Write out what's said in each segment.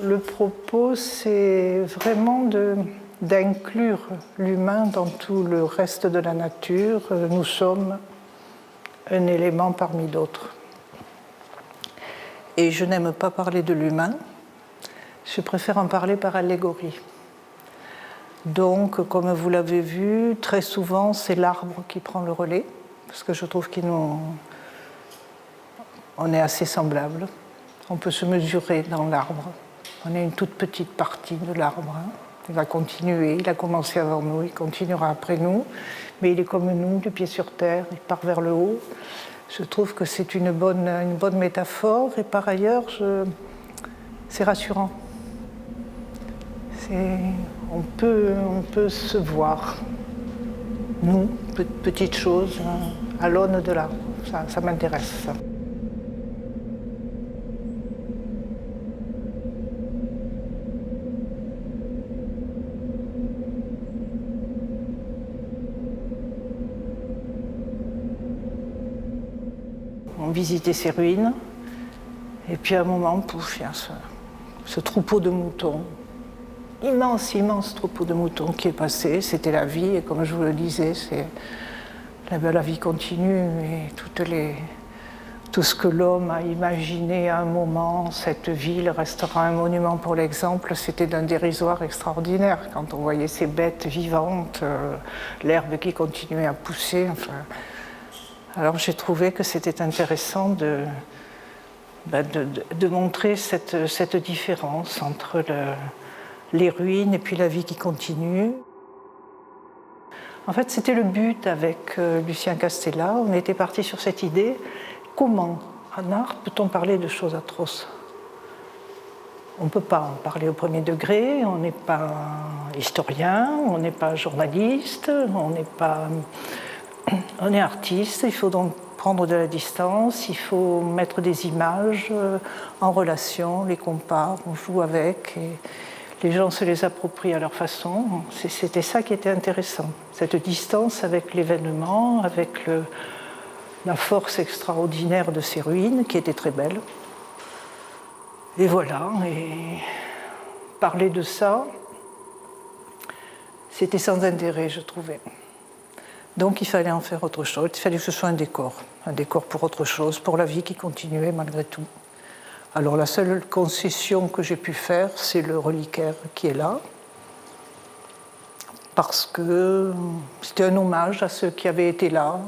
Le propos, c'est vraiment d'inclure l'humain dans tout le reste de la nature. Nous sommes un élément parmi d'autres. Et je n'aime pas parler de l'humain, je préfère en parler par allégorie. Donc, comme vous l'avez vu, très souvent, c'est l'arbre qui prend le relais, parce que je trouve qu'on est assez semblables. On peut se mesurer dans l'arbre. On est une toute petite partie de l'arbre. Il va continuer, il a commencé avant nous, il continuera après nous, mais il est comme nous, les pieds sur terre, il part vers le haut. Je trouve que c'est une bonne métaphore, et par ailleurs, c'est rassurant. On peut se voir, nous, petites choses, à l'aune de l'arbre. Ça m'intéresse, ça. On visitait ces ruines, et puis à un moment, pouf, il y a ce troupeau de moutons, immense troupeau de moutons qui est passé. C'était la vie, et comme je vous le disais, la vie continue, et tout ce que l'homme a imaginé à un moment, cette ville restera un monument pour l'exemple, c'était d'un dérisoire extraordinaire. Quand on voyait ces bêtes vivantes, l'herbe qui continuait à pousser, enfin... Alors j'ai trouvé que c'était intéressant de montrer cette différence entre les ruines et puis la vie qui continue. En fait, c'était le but avec Lucien Castella. On était parti sur cette idée. Comment, en art, peut-on parler de choses atroces ? On ne peut pas en parler au premier degré, on n'est pas historien, on n'est pas journaliste, on est artiste, il faut donc prendre de la distance, il faut mettre des images en relation, les compare, on joue avec, et les gens se les approprient à leur façon. C'était ça qui était intéressant, cette distance avec l'événement, avec la force extraordinaire de ces ruines, qui étaient très belles. Et voilà, et parler de ça, c'était sans intérêt, je trouvais. Donc il fallait en faire autre chose, il fallait que ce soit un décor pour autre chose, pour la vie qui continuait malgré tout. Alors la seule concession que j'ai pu faire, c'est le reliquaire qui est là, parce que c'était un hommage à ceux qui avaient été là,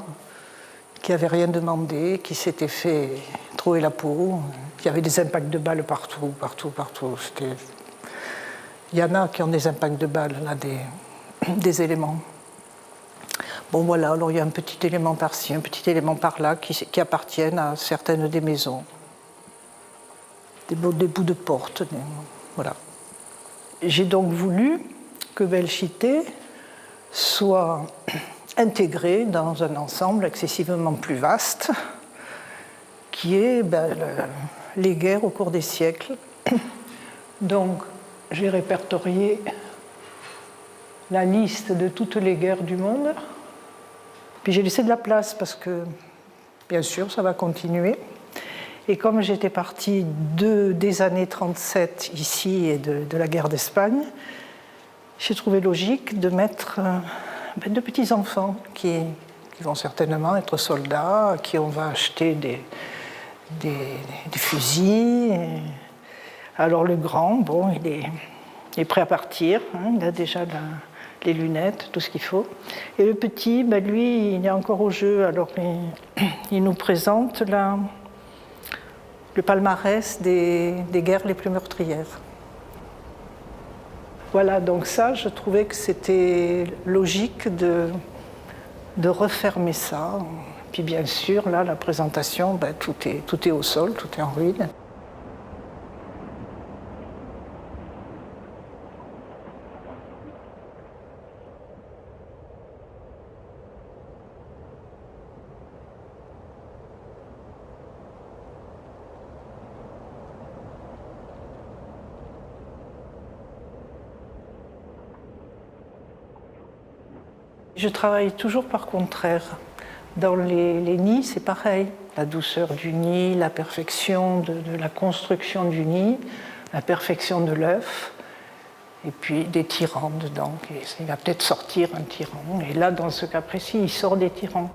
qui n'avaient rien demandé, qui s'étaient fait trouer la peau, qui avaient des impacts de balles partout. Il y en a qui ont des impacts de balles, là, des éléments. Bon voilà, alors il y a un petit élément par-ci, un petit élément par-là qui appartiennent à certaines des maisons. Des bouts de porte, voilà. J'ai donc voulu que Belchite soit intégré dans un ensemble excessivement plus vaste, qui est les guerres au cours des siècles. Donc j'ai répertorié la liste de toutes les guerres du monde. Puis j'ai laissé de la place parce que, bien sûr, ça va continuer. Et comme j'étais partie des années 37 ici et de la guerre d'Espagne, j'ai trouvé logique de mettre de petits-enfants qui vont certainement être soldats, à qui on va acheter des fusils. Alors le grand, bon, il est prêt à partir, hein, il a déjà les lunettes, tout ce qu'il faut. Et le petit, lui, il est encore au jeu. Alors il nous présente le palmarès des guerres les plus meurtrières. Voilà, donc ça, je trouvais que c'était logique de refermer ça. Puis bien sûr, là, la présentation, tout est au sol, tout est en ruine. Je travaille toujours par contraire. Dans les nids, c'est pareil. La douceur du nid, la perfection de la construction du nid. l'imperfection de l'œuf, et puis des tyrans dedans. Et il va peut-être sortir un tyran. Et là, dans ce cas précis, il sort des tyrans.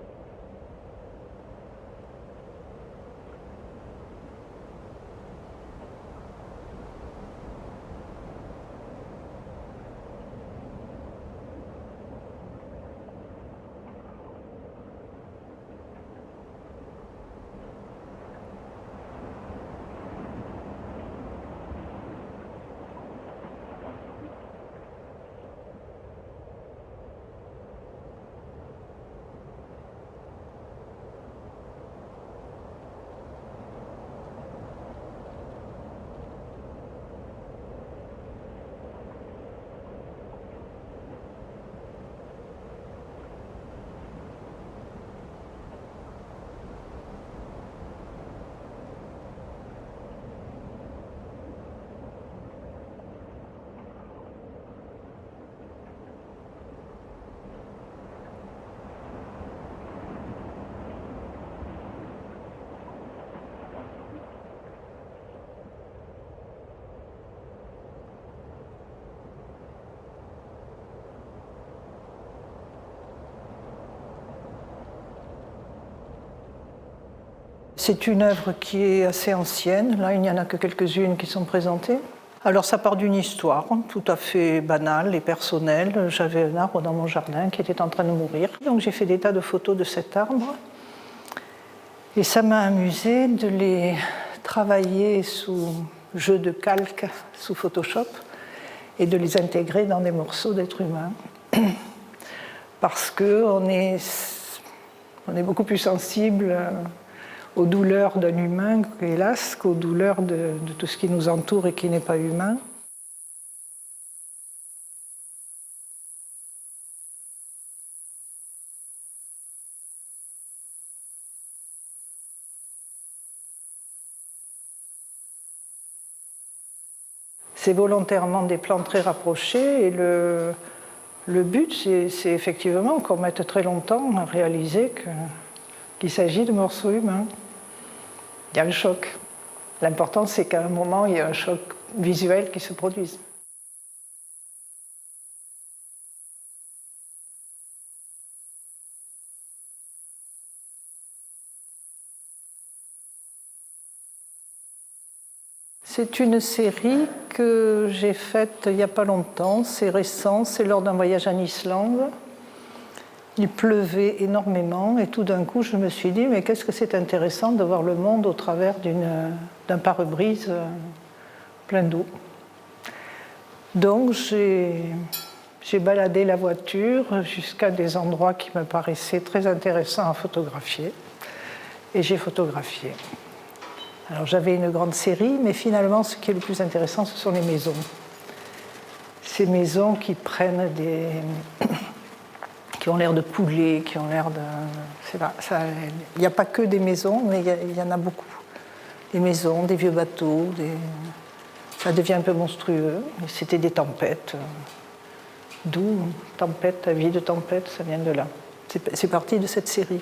C'est une œuvre qui est assez ancienne. Là, il n'y en a que quelques-unes qui sont présentées. Alors, ça part d'une histoire tout à fait banale et personnelle. J'avais un arbre dans mon jardin qui était en train de mourir. Donc, j'ai fait des tas de photos de cet arbre. Et ça m'a amusé de les travailler sous jeu de calque, sous Photoshop, et de les intégrer dans des morceaux d'êtres humains. Parce qu'on est beaucoup plus sensible aux douleurs d'un humain, hélas, qu'aux douleurs de tout ce qui nous entoure et qui n'est pas humain. C'est volontairement des plans très rapprochés et le but, c'est effectivement qu'on mette très longtemps à réaliser qu'il s'agit de morceaux humains. Il y a un choc. L'important, c'est qu'à un moment, il y a un choc visuel qui se produise. C'est une série que j'ai faite il n'y a pas longtemps, c'est récent, c'est lors d'un voyage en Islande. Il pleuvait énormément et tout d'un coup je me suis dit mais qu'est-ce que c'est intéressant de voir le monde au travers d'un pare-brise plein d'eau. Donc j'ai baladé la voiture jusqu'à des endroits qui me paraissaient très intéressants à photographier et j'ai photographié. Alors j'avais une grande série, mais finalement ce qui est le plus intéressant ce sont les maisons. Ces maisons qui prennent qui ont l'air de poulets, qui ont l'air de... Il n'y a pas que des maisons, mais il y en a beaucoup. Des maisons, des vieux bateaux, ça devient un peu monstrueux. C'était des tempêtes. D'où tempête, la vie de tempête, ça vient de là. C'est parti de cette série.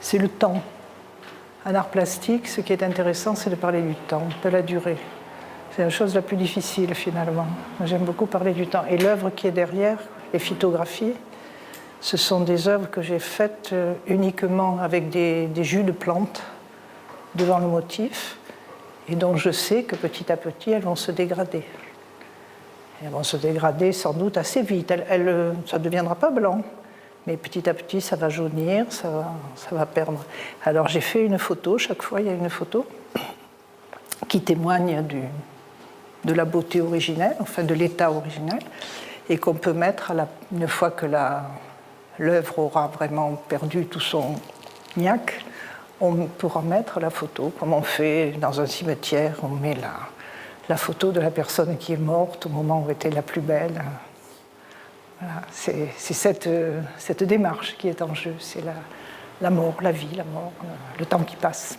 C'est le temps. En art plastique, ce qui est intéressant, c'est de parler du temps, de la durée. C'est la chose la plus difficile, finalement. J'aime beaucoup parler du temps. Et l'œuvre qui est derrière, les photographies, ce sont des œuvres que j'ai faites uniquement avec des jus de plantes devant le motif, et dont je sais que petit à petit, elles vont se dégrader. Elles vont se dégrader sans doute assez vite. Ça ne deviendra pas blanc. Mais petit à petit, ça va jaunir, ça va perdre. Alors j'ai fait une photo, chaque fois il y a une photo qui témoigne de la beauté originelle, enfin de l'état originel, et qu'on peut mettre, une fois que l'œuvre aura vraiment perdu tout son niaque, on pourra mettre la photo, comme on fait dans un cimetière, on met la photo de la personne qui est morte au moment où elle était la plus belle. Voilà, c'est cette démarche qui est en jeu, c'est la mort, la vie, la mort, le temps qui passe.